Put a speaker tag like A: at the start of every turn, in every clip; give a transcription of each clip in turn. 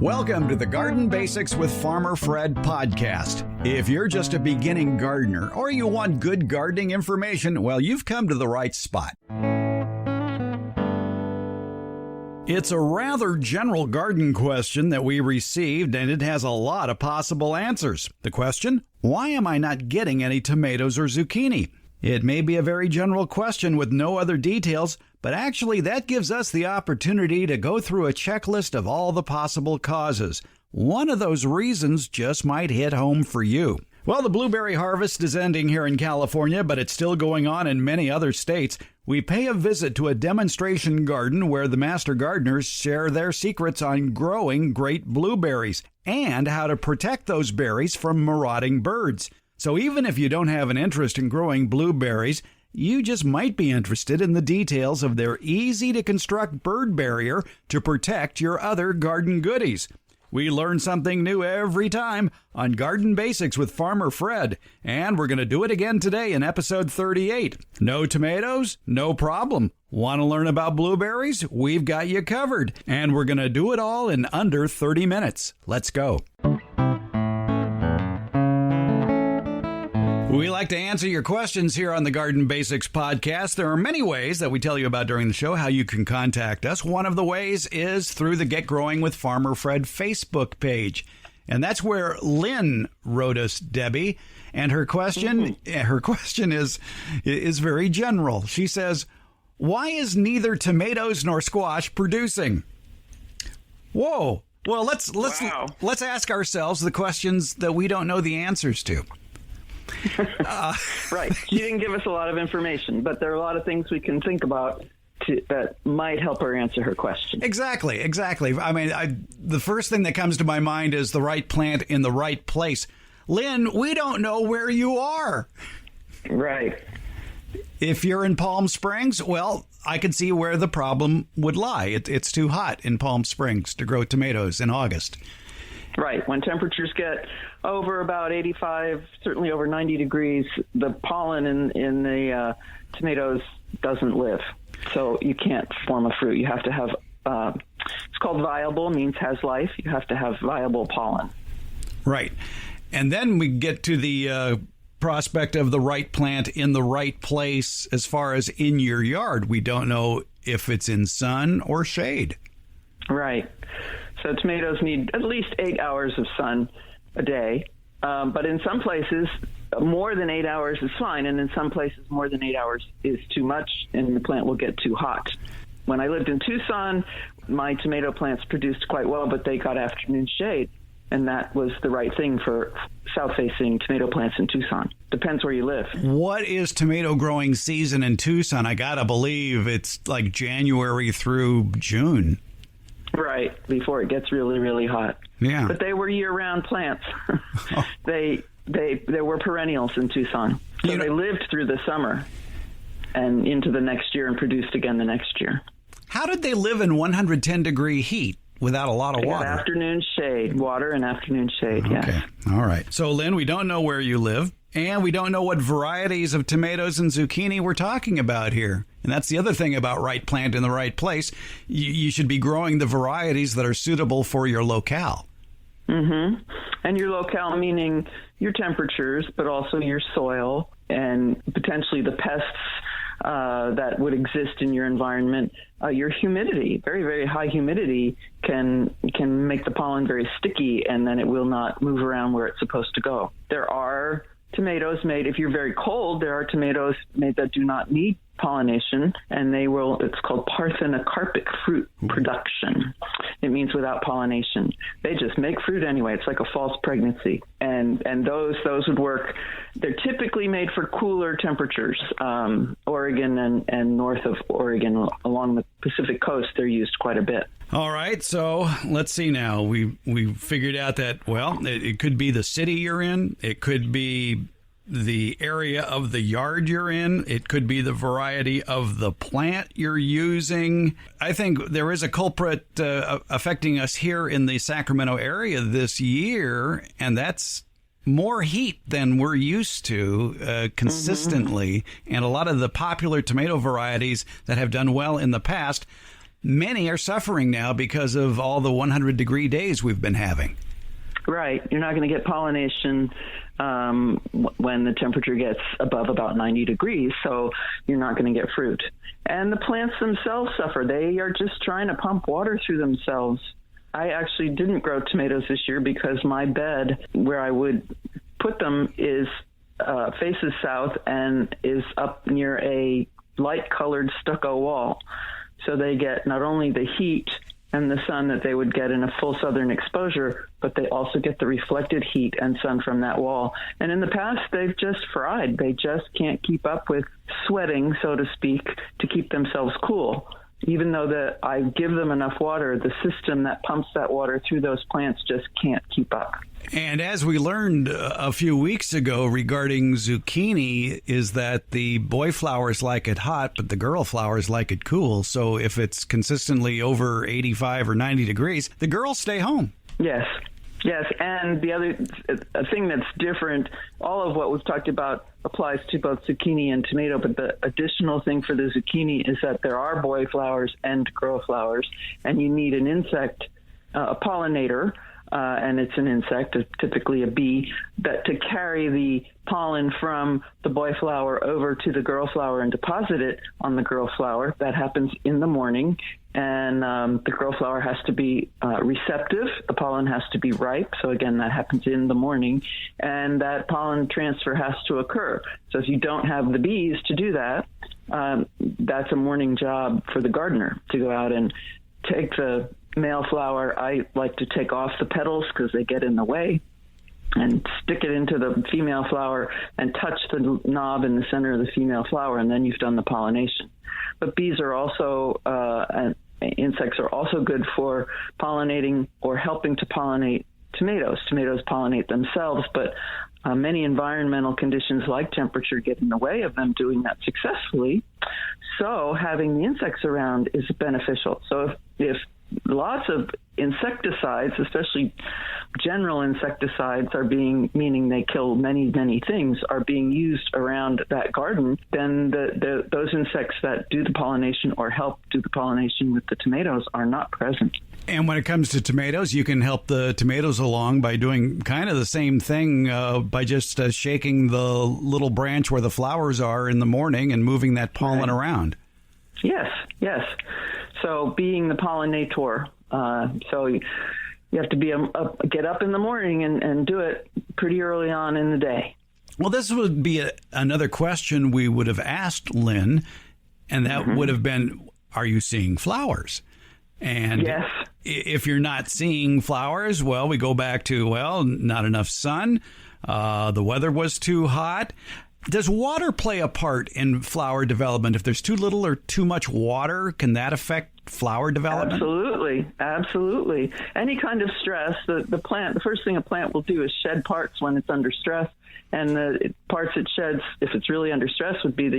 A: Welcome to the Garden Basics with Farmer Fred podcast. If you're just a beginning gardener or you want good gardening information, well, you've come to the right spot. It's a rather general garden question that we received, and it has a lot of possible answers. The question, why am I not getting any tomatoes or zucchini? It may be a very general question with no other details, but actually that gives us the opportunity to go through a checklist of all the possible causes. One of those reasons just might hit home for you. Well, the blueberry harvest is ending here in California, but it's still going on in many other states. We pay a visit to a demonstration garden where the master gardeners share their secrets on growing great blueberries and how to protect those berries from marauding birds. So even if you don't have an interest in growing blueberries, you just might be interested in the details of their easy-to-construct bird barrier to protect your other garden goodies. We learn something new every time on Garden Basics with Farmer Fred, and we're going to do it again today in episode 38. No tomatoes? No problem. Want to learn about blueberries? We've got you covered, and we're going to do it all in under 30 minutes. Let's go. We like to answer your questions here on the Garden Basics podcast. There are many ways that we tell you about during the show how you can contact us. One of the ways is through the Get Growing with Farmer Fred Facebook page. And that's where Lynn wrote us, Debbie. And her question is very general. She says, why is neither tomatoes nor squash producing? Whoa. Well, let's ask ourselves the questions that we don't know the answers to.
B: Right. She didn't give us a lot of information, but there are a lot of things we can think about that might help her answer her question.
A: Exactly. I mean, the first thing that comes to my mind is the right plant in the right place. Lynn, we don't know where you are.
B: Right.
A: If you're in Palm Springs, well, I can see where the problem would lie. It's too hot in Palm Springs to grow tomatoes in August.
B: Right. When temperatures get over about 85, certainly over 90 degrees, the pollen in the tomatoes doesn't live. So you can't form a fruit. You have to have, it's called viable, means has life. You have to have viable pollen.
A: Right. And then we get to the prospect of the right plant in the right place as far as in your yard. We don't know if it's in sun or shade.
B: Right. So tomatoes need at least 8 hours of sun a day. But in some places, more than 8 hours is fine. And in some places, more than 8 hours is too much, and the plant will get too hot. When I lived in Tucson, my tomato plants produced quite well, but they got afternoon shade. And that was the right thing for south-facing tomato plants in Tucson. Depends where you live.
A: What is tomato growing season in Tucson? I got to believe it's like January through June.
B: Right, before it gets really, really hot.
A: Yeah.
B: But they were year-round plants. They were perennials in Tucson. So they lived through the summer and into the next year and produced again the next year.
A: How did they live in 110-degree heat without a lot of water?
B: Afternoon shade, water and afternoon shade, yes.
A: Okay, all right. So, Lynn, we don't know where you live, and we don't know what varieties of tomatoes and zucchini we're talking about here. And that's the other thing about right plant in the right place. You should be growing the varieties that are suitable for your locale.
B: Mm-hmm. And your locale meaning your temperatures, but also your soil and potentially the pests that would exist in your environment. Your humidity, very, very high humidity can make the pollen very sticky, and then it will not move around where it's supposed to go. There are tomatoes made, if you're very cold, there are tomatoes made that do not need pollination, and it's called parthenocarpic fruit production. It means without pollination. They just make fruit anyway. It's like a false pregnancy. And those would work. They're typically made for cooler temperatures. Oregon and north of Oregon, along the Pacific coast, they're used quite a bit.
A: All right, so let's see now. We figured out that, well, it could be the city you're in. It could be the area of the yard you're in. It could be the variety of the plant you're using. I think there is a culprit affecting us here in the Sacramento area this year, and that's more heat than we're used to consistently. And a lot of the popular tomato varieties that have done well in the past many are suffering now because of all the 100-degree days we've been having.
B: Right. You're not going to get pollination when the temperature gets above about 90 degrees, so you're not going to get fruit. And the plants themselves suffer. They are just trying to pump water through themselves. I actually didn't grow tomatoes this year because my bed where I would put them is faces south and is up near a light-colored stucco wall. So they get not only the heat and the sun that they would get in a full southern exposure, but they also get the reflected heat and sun from that wall. And in the past, they've just fried. They just can't keep up with sweating, so to speak, to keep themselves cool. Even though I give them enough water, the system that pumps that water through those plants just can't keep up.
A: And as we learned a few weeks ago regarding zucchini, is that the boy flowers like it hot, but the girl flowers like it cool. So if it's consistently over 85 or 90 degrees, the girls stay home.
B: Yes. Yes, and the other thing that's different, all of what we've talked about applies to both zucchini and tomato, but the additional thing for the zucchini is that there are boy flowers and girl flowers, and you need an insect, a pollinator, and it's an insect, typically a bee, that to carry the pollen from the boy flower over to the girl flower and deposit it on the girl flower. That happens in the morning, and the girl flower has to be receptive. The pollen has to be ripe. So again, that happens in the morning, and that pollen transfer has to occur. So if you don't have the bees to do that, that's a morning job for the gardener to go out and take the male flower. I like to take off the petals because they get in the way, and stick it into the female flower and touch the knob in the center of the female flower, and then you've done the pollination. But bees are also, insects are also good for pollinating or helping to pollinate tomatoes. Tomatoes pollinate themselves, but many environmental conditions like temperature get in the way of them doing that successfully. So having the insects around is beneficial. So if lots of insecticides, especially general insecticides, meaning they kill many, many things, are being used around that garden, then those insects that do the pollination or help do the pollination with the tomatoes are not present.
A: And when it comes to tomatoes, you can help the tomatoes along by doing kind of the same thing by just shaking the little branch where the flowers are in the morning and moving that pollen around.
B: Yes. So being the pollinator, so you have to be get up in the morning and do it pretty early on in the day.
A: Well, this would be another question we would have asked Lynn, and that would have been, are you seeing flowers? And
B: yes.
A: If you're not seeing flowers, well, we go back to, not enough sun. The weather was too hot. Does water play a part in flower development? If there's too little or too much water, can that affect flower development?
B: Absolutely. Any kind of stress, the first thing a plant will do is shed parts when it's under stress, and the parts it sheds, if it's really under stress, would be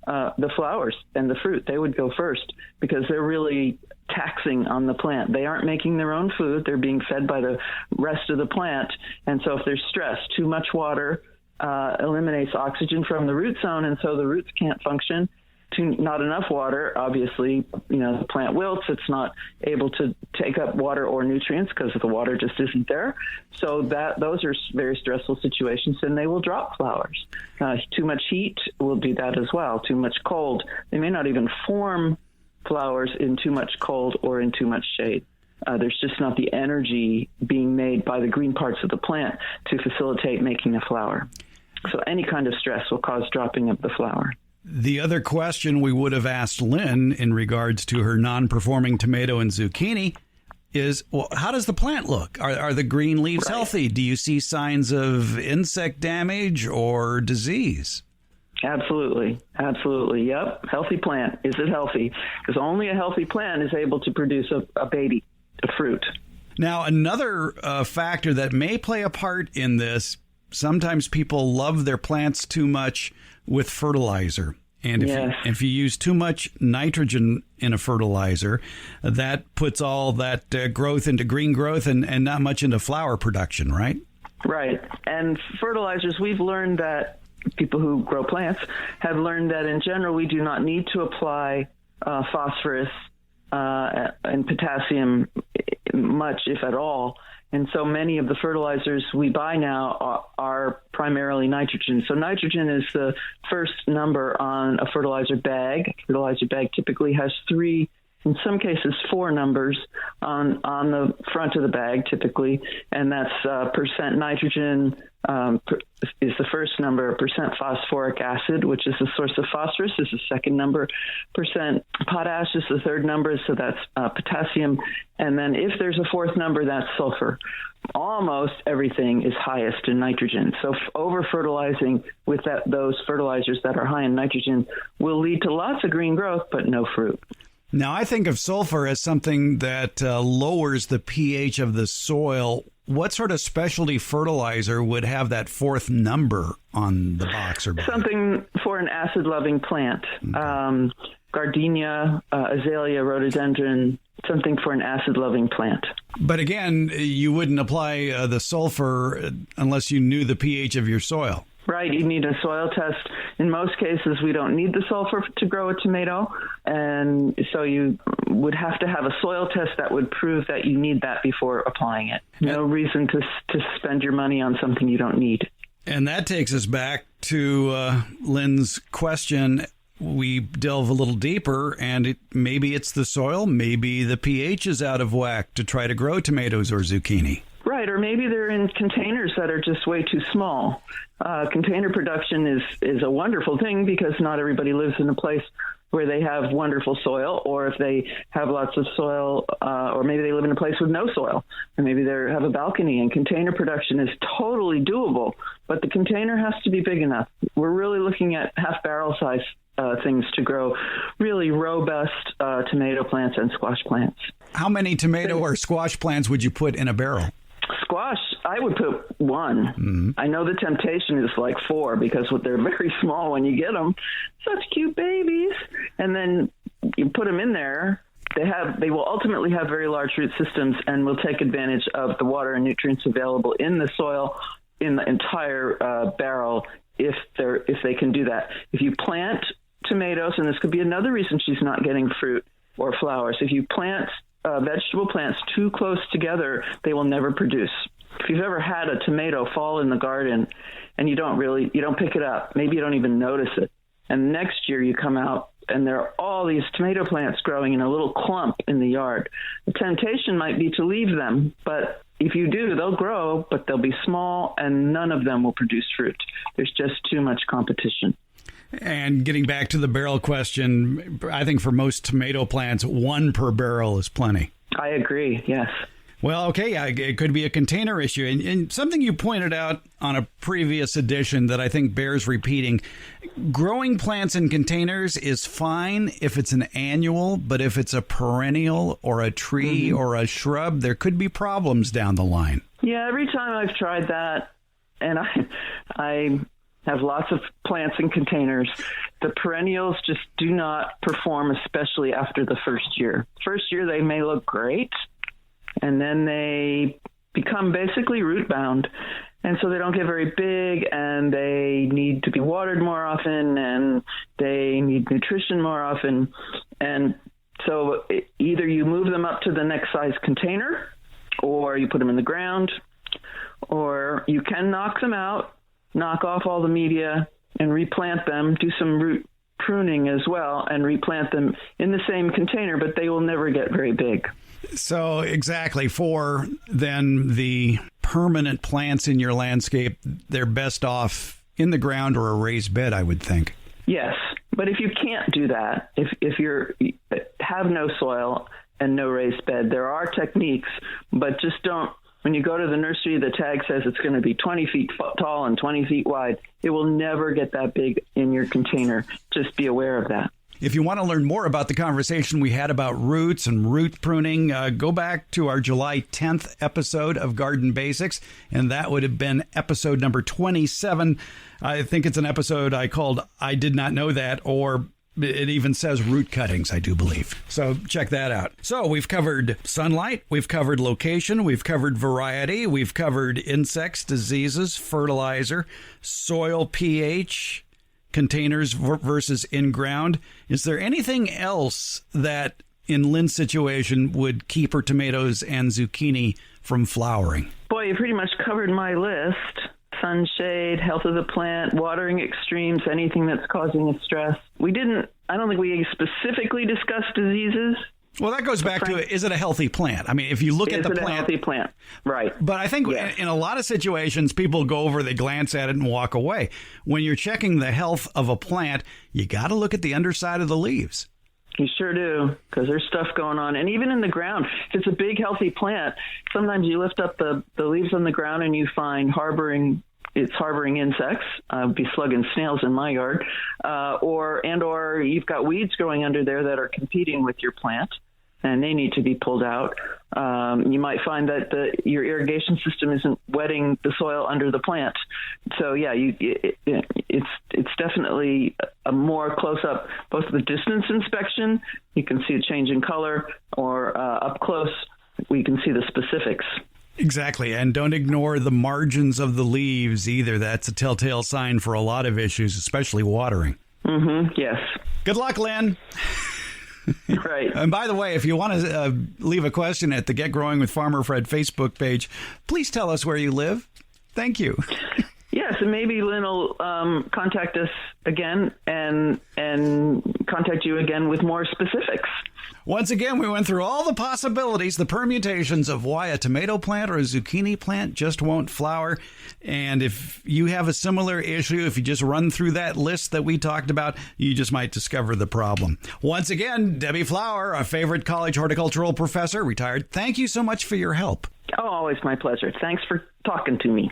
B: the flowers and the fruit. They would go first because they're really taxing on the plant. They aren't making their own food. They're being fed by the rest of the plant. And so if there's stress, too much water eliminates oxygen from the root zone, and so the roots can't function. Not enough water, obviously, the plant wilts. It's not able to take up water or nutrients because the water just isn't there. So those are very stressful situations, and they will drop flowers. Too much heat will do that as well. Too much cold. They may not even form flowers in too much cold or in too much shade. There's just not the energy being made by the green parts of the plant to facilitate making a flower. So any kind of stress will cause dropping of the flower.
A: The other question we would have asked Lynn in regards to her non-performing tomato and zucchini is, well, how does the plant look? Are the green leaves healthy? Do you see signs of insect damage or disease?
B: Absolutely. Yep. Healthy plant. Is it healthy? Because only a healthy plant is able to produce a baby, a fruit. Now,
A: another factor that may play a part in this, sometimes people love their plants too much with fertilizer. And if you use too much nitrogen in a fertilizer, that puts all that growth into green growth and not much into flower production, right?
B: Right. And fertilizers, we've learned that people who grow plants have learned that in general we do not need to apply phosphorus and potassium much, if at all. And so many of the fertilizers we buy now are primarily nitrogen. So nitrogen is the first number on a fertilizer bag. A fertilizer bag typically has 3, in some cases 4 numbers on the front of the bag typically, and that's percent nitrogen is the first number, percent phosphoric acid, which is the source of phosphorus, is the second number, percent potash is the third number, so that's potassium, and then if there's a fourth number, that's sulfur. Almost everything is highest in nitrogen. So over-fertilizing with those fertilizers that are high in nitrogen will lead to lots of green growth, but no fruit.
A: Now, I think of sulfur as something that lowers the pH of the soil. What sort of specialty fertilizer would have that fourth number on the box? Or
B: something for an acid-loving plant. Okay. Gardenia, azalea, rhododendron, something for an acid-loving plant.
A: But again, you wouldn't apply the sulfur unless you knew the pH of your soil.
B: Right, you need a soil test. In most cases, we don't need the sulfur to grow a tomato, and so you would have to have a soil test that would prove that you need that before applying it. No reason to spend your money on something you don't need.
A: And that takes us back to Lynn's question. We delve a little deeper, and maybe it's the soil, maybe the pH is out of whack to try to grow tomatoes or zucchini.
B: Right, or maybe they're in containers that are just way too small. Container production is a wonderful thing because not everybody lives in a place where they have wonderful soil, or if they have lots of soil, or maybe they live in a place with no soil, or maybe they have a balcony, and container production is totally doable, but the container has to be big enough. We're really looking at half-barrel size things to grow really robust tomato plants and squash plants.
A: How many tomato or squash plants would you put in a barrel?
B: Squash, I would put 1. Mm-hmm. I know the temptation is like 4 because they're very small when you get them. Such cute babies. And then you put them in there. They will ultimately have very large root systems and will take advantage of the water and nutrients available in the soil in the entire barrel if they can do that. If you plant tomatoes, and this could be another reason she's not getting fruit or flowers, if you plant vegetable plants too close together, they will never produce. If you've ever had a tomato fall in the garden and you don't pick it up, maybe you don't even notice it, and next year you come out and there are all these tomato plants growing in a little clump in the yard, the temptation might be to leave them, but if you do, they'll grow, but they'll be small and none of them will produce fruit. There's just too much competition.
A: And getting back to the barrel question, I think for most tomato plants, 1 per barrel is plenty.
B: I agree, yes.
A: Well, okay, it could be a container issue. And something you pointed out on a previous edition that I think bears repeating, growing plants in containers is fine if it's an annual, but if it's a perennial or a tree or a shrub, there could be problems down the line.
B: Yeah, every time I've tried that, and I have lots of plants in containers, the perennials just do not perform, especially after the first year. First year, they may look great, and then they become basically root bound. And so they don't get very big, and they need to be watered more often, and they need nutrition more often. And so either you move them up to the next size container, or you put them in the ground, or you can knock them out, knock off all the media and replant them, do some root pruning as well, and replant them in the same container, but they will never get very big.
A: So exactly, for then the permanent plants in your landscape, they're best off in the ground or a raised bed, I would think.
B: Yes, but if you can't do that, if you have no soil and no raised bed, there are techniques, but just don't. When you go to the nursery, the tag says it's going to be 20 feet tall and 20 feet wide. It will never get that big in your container. Just be aware of that.
A: If you want to learn more about the conversation we had about roots and root pruning, go back to our July 10th episode of Garden Basics, and that would have been episode number 27. I think it's an episode I called I Did Not Know That, or it even says root cuttings, I do believe. So check that out. So we've covered sunlight, we've covered location, we've covered variety, we've covered insects, diseases, fertilizer, soil pH, containers versus in-ground. Is there anything else that in Lynn's situation, would keep her tomatoes and zucchini from flowering?
B: Boy, you pretty much covered my list. Sunshade, health of the plant, watering extremes, anything that's causing a stress. I don't think we specifically discussed diseases.
A: Well, that goes back to, is it a healthy plant? I mean, if you look at the plant.
B: Is it a healthy plant? Right.
A: But I think in a lot of situations, people go over, they glance at it and walk away. When you're checking the health of a plant, you got to look at the underside of the leaves.
B: You sure do, because there's stuff going on. And even in the ground, if it's a big, healthy plant, sometimes you lift up the leaves on the ground and you find it's harboring insects, be slug and snails in my yard, or you've got weeds growing under there that are competing with your plant, and they need to be pulled out. You might find that your irrigation system isn't wetting the soil under the plant. So yeah, it's definitely a more close-up, both the distance inspection, you can see a change in color, or up close, we can see the specifics.
A: Exactly. And don't ignore the margins of the leaves either. That's a telltale sign for a lot of issues, especially watering.
B: Mm-hmm. Yes.
A: Good luck, Lynn.
B: Right.
A: And by the way, if you want to leave a question at the Get Growing with Farmer Fred Facebook page, please tell us where you live. Thank you.
B: Yes, and maybe Lynn will contact us again and contact you again with more specifics.
A: Once again, we went through all the possibilities, the permutations of why a tomato plant or a zucchini plant just won't flower. And if you have a similar issue, if you just run through that list that we talked about, you just might discover the problem. Once again, Debbie Flower, our favorite college horticultural professor, retired. Thank you so much for your help.
B: Oh, always my pleasure. Thanks for talking to me.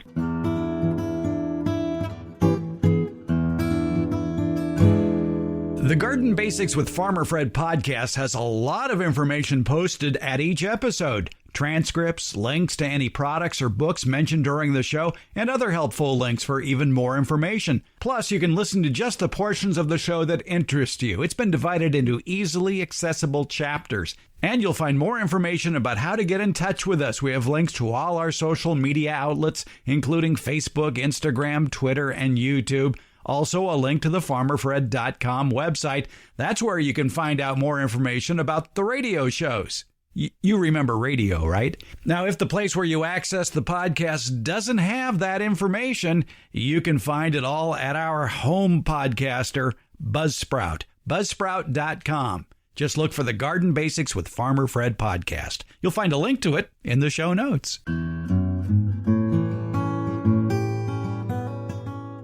A: The Garden Basics with Farmer Fred podcast has a lot of information posted at each episode. Transcripts, links to any products or books mentioned during the show, and other helpful links for even more information. Plus, you can listen to just the portions of the show that interest you. It's been divided into easily accessible chapters. And you'll find more information about how to get in touch with us. We have links to all our social media outlets, including Facebook, Instagram, Twitter, and YouTube. Also, a link to the farmerfred.com website. That's where you can find out more information about the radio shows. You remember radio, right? Now, if the place where you access the podcast doesn't have that information, you can find it all at our home podcaster, Buzzsprout. Buzzsprout.com. Just look for the Garden Basics with Farmer Fred podcast. You'll find a link to it in the show notes.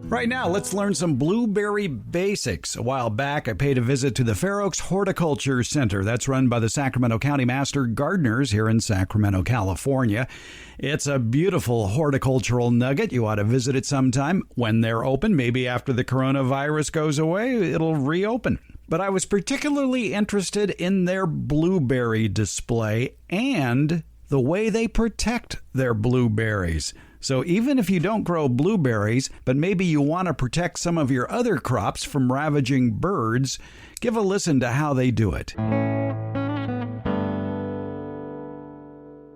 A: Right now, let's learn some blueberry basics. A while back, I paid a visit to the Fair Oaks Horticulture Center. That's run by the Sacramento County Master Gardeners here in Sacramento, California. It's a beautiful horticultural nugget. You ought to visit it sometime when they're open. Maybe after the coronavirus goes away, it'll reopen. But I was particularly interested in their blueberry display and the way they protect their blueberries. So even if you don't grow blueberries, but maybe you want to protect some of your other crops from ravaging birds, give a listen to how they do it.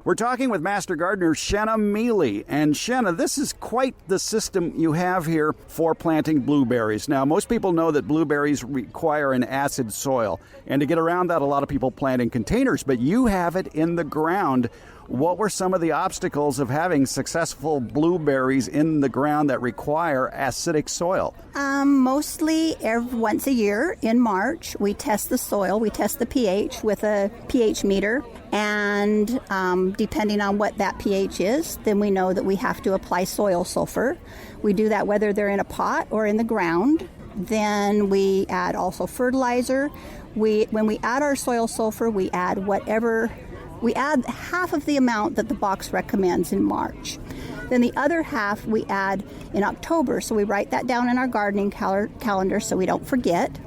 A: We're talking with Master Gardener Shenna Mealy. And Shenna, this is quite the system you have here for planting blueberries. Now, most people know that blueberries require an acid soil. And to get around that, a lot of people plant in containers, but you have it in the ground. What were some of the obstacles of having successful blueberries in the ground that require acidic soil?
C: Mostly once a year in March, we test the soil. We test the pH with a pH meter. And depending on what that pH is, then we know that we have to apply soil sulfur. We do that whether they're in a pot or in the ground. Then we add also fertilizer. When we add our soil sulfur, we add half of the amount that the box recommends in March. Then the other half we add in October. So we write that down in our gardening calendar so we don't forget.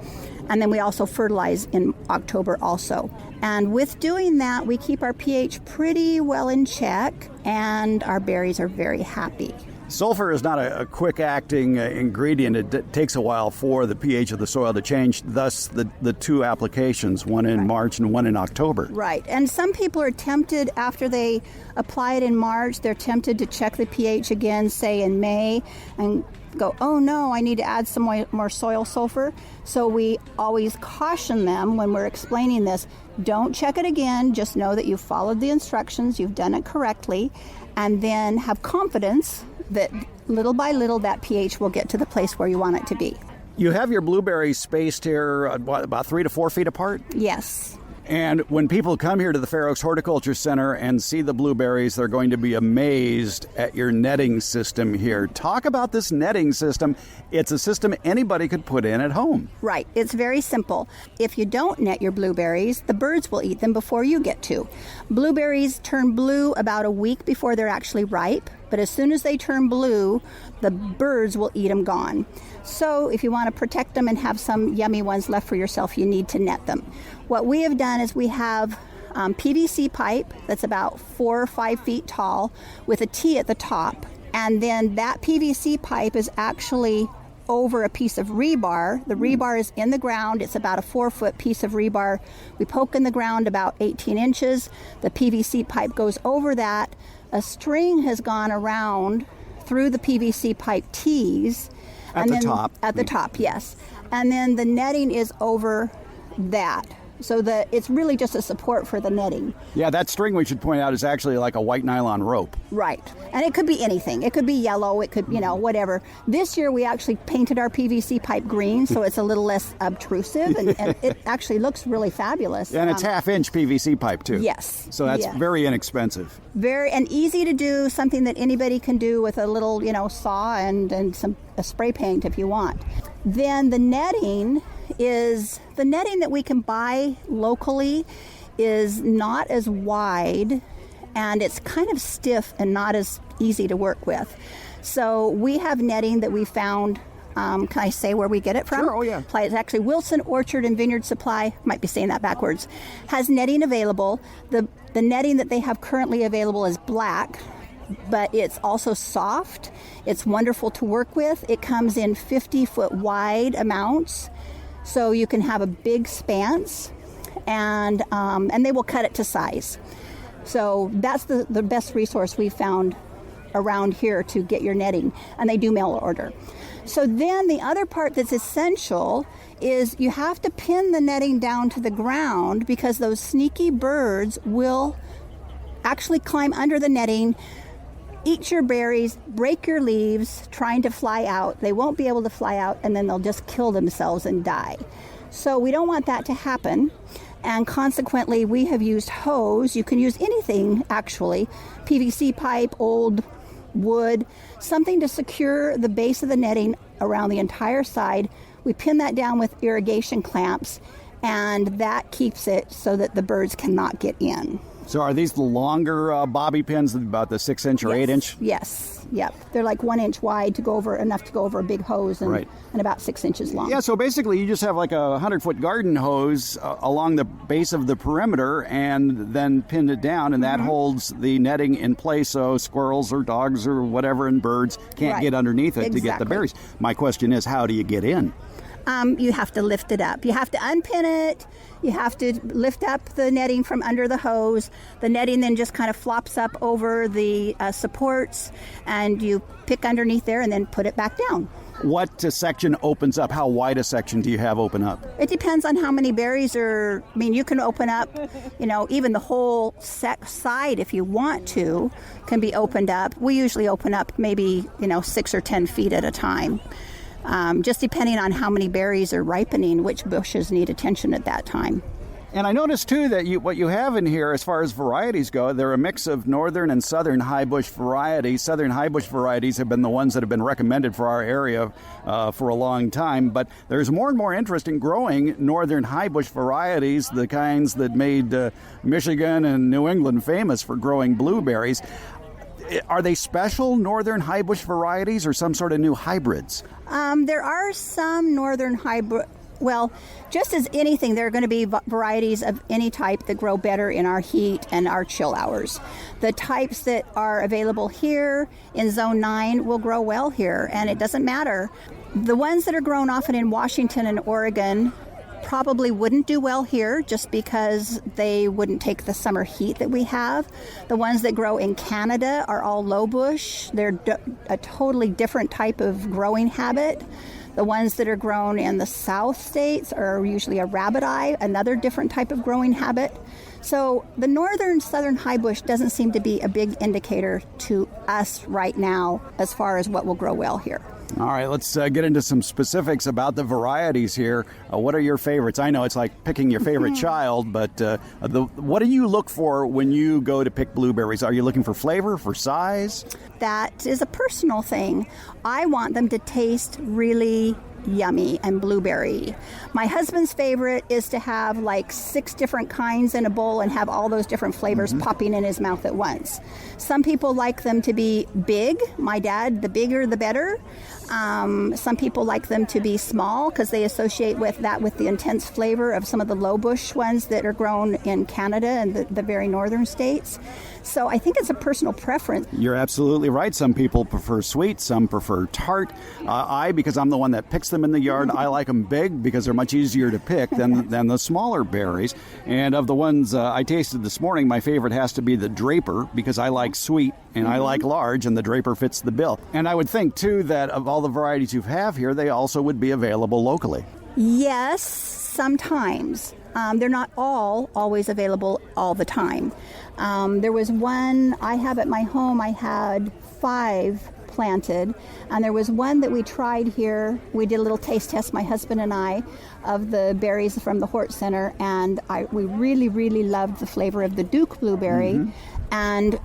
C: And then we also fertilize in October also. And with doing that, we keep our pH pretty well in check, and our berries are very happy.
A: Sulfur is not a quick-acting ingredient. It takes a while for the pH of the soil to change, thus the two applications, one in March and one in October.
C: Right. And some people are tempted, after they apply it in March, they're tempted to check the pH again, say in May, and go, oh no, I need to add some more soil sulfur. So we always caution them when we're explaining this, Don't check it again. Just know that you've followed the instructions, you've done it correctly, and then have confidence that little by little that pH will get to the place where you want it to be.
A: You have your blueberries spaced here, about 3 to 4 feet apart?
C: Yes.
A: And when people come here to the Fair Oaks Horticulture Center and see the blueberries, they're going to be amazed at your netting system here. Talk about this netting system. It's a system anybody could put in at home.
C: Right. It's very simple. If you don't net your blueberries, the birds will eat them before you get to. Blueberries turn blue about a week before they're actually ripe, but as soon as they turn blue, the birds will eat them gone. So if you want to protect them and have some yummy ones left for yourself, you need to net them. What we have done is we have PVC pipe that's about 4 or 5 feet tall with a T at the top. And then that PVC pipe is actually over a piece of rebar. The rebar is in the ground. It's about a 4-foot piece of rebar. We poke in the ground about 18 inches. The PVC pipe goes over that. A string has gone around through the PVC pipe T's.
A: At the top.
C: At the top, yes. And then the netting is over that. So it's really just a support for the netting.
A: Yeah, that string, we should point out, is actually like a white nylon rope.
C: Right. And it could be anything. It could be yellow. It could, whatever. This year we actually painted our PVC pipe green, so it's a little less obtrusive, and it actually looks really fabulous.
A: And it's half-inch PVC pipe, too.
C: Yes.
A: So that's very inexpensive.
C: Very, and easy to do, something that anybody can do with a little, saw and a spray paint if you want. Then the netting that we can buy locally is not as wide, and it's kind of stiff and not as easy to work with. So we have netting that we found. Can I say where we get it from?
A: Sure, oh yeah.
C: It's actually Wilson Orchard and Vineyard Supply, might be saying that backwards, has netting available. The netting that they have currently available is black, but it's also soft. It's wonderful to work with. It comes in 50-foot wide amounts, so you can have a big spanse, and they will cut it to size. So that's the best resource we found around here to get your netting, and they do mail order. So then the other part that's essential is you have to pin the netting down to the ground, because those sneaky birds will actually climb under the netting, eat your berries, break your leaves, trying to fly out. They won't be able to fly out, and then they'll just kill themselves and die. So we don't want that to happen, and consequently we have used hose. You can use anything, actually, PVC pipe, old wood, something to secure the base of the netting around the entire side. We pin that down with irrigation clamps, and that keeps it so that the birds cannot get in.
A: So are these the longer bobby pins, about the 6-inch or 8-inch?
C: Yes. Yep. They're like 1 inch wide enough to go over a big hose, and about 6 inches long.
A: Yeah, so basically you just have like a 100-foot garden hose along the base of the perimeter, and then pinned it down, and that holds the netting in place so squirrels or dogs or whatever and birds can't get underneath it to get the berries. My question is, how do you get in?
C: You have to lift it up. You have to unpin it. You have to lift up the netting from under the hose. The netting then just kind of flops up over the supports, and you pick underneath there and then put it back down.
A: What section opens up? How wide a section do you have open up?
C: It depends on how many berries are. I mean, you can open up, even the whole side if you want to, can be opened up. We usually open up maybe, 6 or 10 feet at a time. Just depending on how many berries are ripening, which bushes need attention at that time.
A: And I noticed, too, that what you have in here, as far as varieties go, they're a mix of northern and southern high bush varieties. Southern high bush varieties have been the ones that have been recommended for our area for a long time. But there's more and more interest in growing northern high bush varieties, the kinds that made Michigan and New England famous for growing blueberries. Are they special northern high bush varieties or some sort of new hybrids?
C: There are some northern hybrid. Well, just as anything, there are going to be varieties of any type that grow better in our heat and our chill hours. The types that are available here in Zone 9 will grow well here, and it doesn't matter. The ones that are grown often in Washington and Oregon probably wouldn't do well here, just because they wouldn't take the summer heat that we have. The ones that grow in Canada are all low bush. They're a totally different type of growing habit. The ones that are grown in the south states are usually a rabbit eye, another different type of growing habit. So the northern southern high bush doesn't seem to be a big indicator to us right now as far as what will grow well here.
A: All right, let's get into some specifics about the varieties here. What are your favorites? I know it's like picking your favorite child, but what do you look for when you go to pick blueberries? Are you looking for flavor, for size?
C: That is a personal thing. I want them to taste really yummy and blueberry. My husband's favorite is to have like 6 different kinds in a bowl and have all those different flavors popping in his mouth at once. Some people like them to be big. My dad, the bigger the better. Some people like them to be small because they associate with the intense flavor of some of the low bush ones that are grown in Canada and the very northern states. So I think it's a personal preference.
A: You're absolutely right. Some people prefer sweet, some prefer tart. Because I'm the one that picks them in the yard, I like them big because they're much easier to pick than the smaller berries. And of the ones I tasted this morning, my favorite has to be the Draper because I like sweet and I like large, and the Draper fits the bill. And I would think, too, that of all the varieties you have here, they also would be available locally.
C: Yes, sometimes. They're not always available all the time. There was one I have at my home. I had 5 planted, and there was one that we tried here. We did a little taste test, my husband and I, of the berries from the Hort Center, and we really, really loved the flavor of the Duke blueberry. And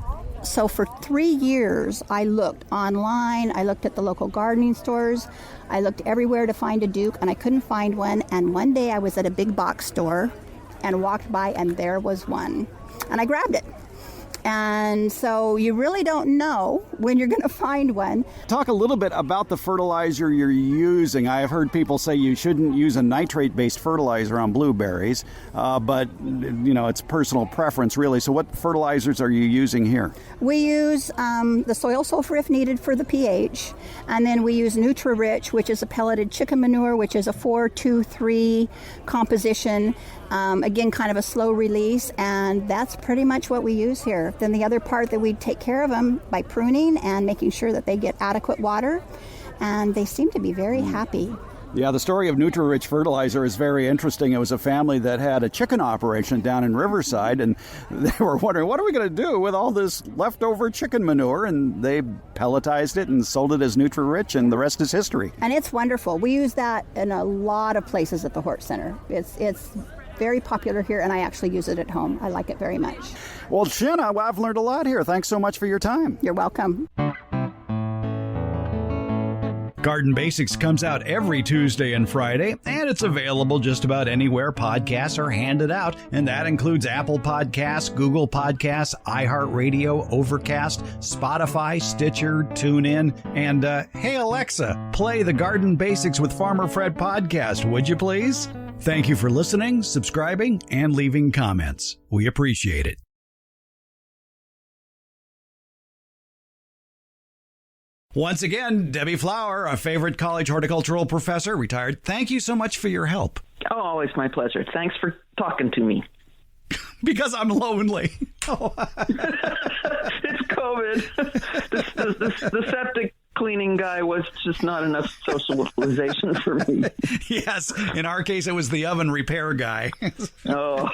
C: so for 3 years, I looked online, I looked at the local gardening stores, I looked everywhere to find a Duke, and I couldn't find one. And one day I was at a big box store and walked by, and there was one. And I grabbed it. And so you really don't know when you're going to find one.
A: Talk a little bit about the fertilizer you're using. I have heard people say you shouldn't use a nitrate-based fertilizer on blueberries, but it's personal preference, really. So what fertilizers are you using here?
C: We use the soil sulfur if needed for the pH, and then we use Nutri-Rich, which is a pelleted chicken manure, which is a 4-2-3 composition. Again, kind of a slow release, and that's pretty much what we use here. Then the other part that we take care of them by pruning and making sure that they get adequate water, and they seem to be very happy.
A: Yeah, the story of Nutri-Rich fertilizer is very interesting. It was a family that had a chicken operation down in Riverside, and they were wondering, what are we going to do with all this leftover chicken manure? And they pelletized it and sold it as Nutri-Rich, and the rest is history.
C: And it's wonderful. We use that in a lot of places at the Hort Center. It's very popular here, and I actually use it at home. I like it very much.
A: Well, Shanna, I've learned a lot here. Thanks so much for your time.
C: You're welcome.
A: Garden Basics comes out every Tuesday and Friday, and it's available just about anywhere podcasts are handed out, and that includes Apple Podcasts, Google Podcasts, iHeartRadio, Overcast, Spotify, Stitcher, TuneIn, and hey Alexa, play the Garden Basics with Farmer Fred podcast, would you please? Thank you for listening, subscribing, and leaving comments. We appreciate it. Once again, Debbie Flower, a favorite college horticultural professor, retired. Thank you so much for your help.
B: Oh, always my pleasure. Thanks for talking to me.
A: Because I'm lonely.
B: It's COVID. The septic cleaning guy was just not enough socialization for me.
A: Yes, in our case, it was the oven repair guy.
B: Oh.